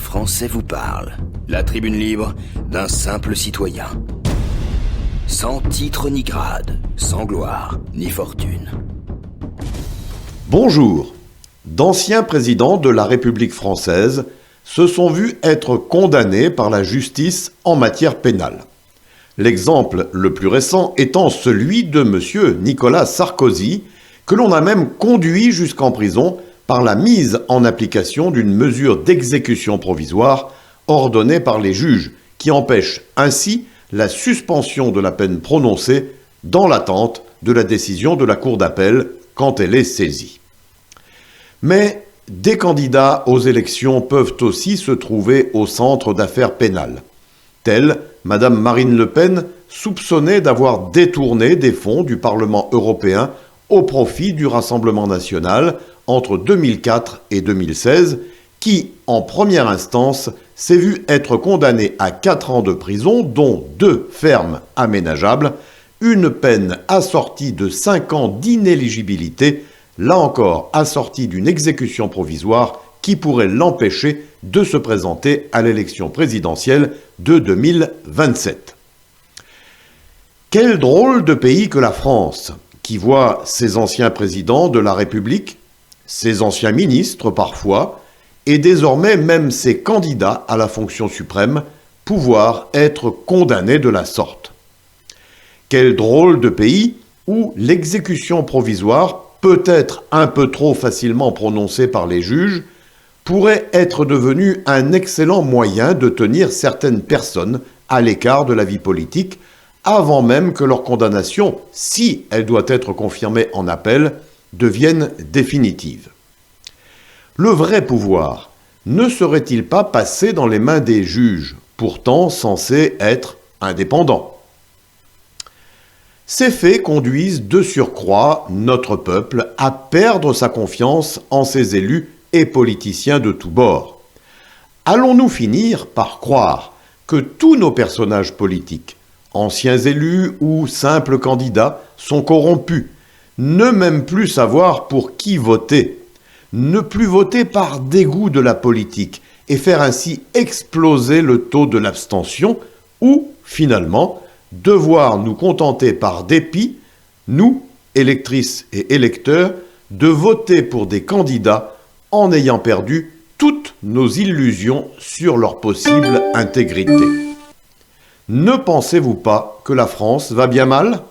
Français vous parle. La tribune libre d'un simple citoyen. Sans titre ni grade, sans gloire ni fortune. Bonjour. D'anciens présidents de la République française se sont vus être condamnés par la justice en matière pénale. L'exemple le plus récent étant celui de M. Nicolas Sarkozy, que l'on a même conduit jusqu'en prison par la mise en application d'une mesure d'exécution provisoire ordonnée par les juges, qui empêche ainsi la suspension de la peine prononcée dans l'attente de la décision de la Cour d'appel quand elle est saisie. Mais des candidats aux élections peuvent aussi se trouver au centre d'affaires pénales, telle Mme Marine Le Pen, soupçonnée d'avoir détourné des fonds du Parlement européen au profit du Rassemblement national entre 2004 et 2016, qui, en première instance, s'est vu être condamné à 4 ans de prison, dont 2 fermes aménageables, une peine assortie de 5 ans d'inéligibilité, là encore assortie d'une exécution provisoire qui pourrait l'empêcher de se présenter à l'élection présidentielle de 2027. Quel drôle de pays que la France, qui voit ses anciens présidents de la République, ses anciens ministres parfois, et désormais même ses candidats à la fonction suprême, pouvoir être condamnés de la sorte. Quel drôle de pays où l'exécution provisoire, peut-être un peu trop facilement prononcée par les juges, pourrait être devenue un excellent moyen de tenir certaines personnes à l'écart de la vie politique, avant même que leur condamnation, si elle doit être confirmée en appel, devienne définitive. Le vrai pouvoir ne serait-il pas passé dans les mains des juges, pourtant censés être indépendants? Ces faits conduisent de surcroît notre peuple à perdre sa confiance en ses élus et politiciens de tous bords. Allons-nous finir par croire que tous nos personnages politiques, anciens élus ou simples candidats, sont corrompus, ne même plus savoir pour qui voter, ne plus voter par dégoût de la politique et faire ainsi exploser le taux de l'abstention, ou, finalement, devoir nous contenter par dépit, nous, électrices et électeurs, de voter pour des candidats en ayant perdu toutes nos illusions sur leur possible intégrité. Ne pensez-vous pas que la France va bien mal ?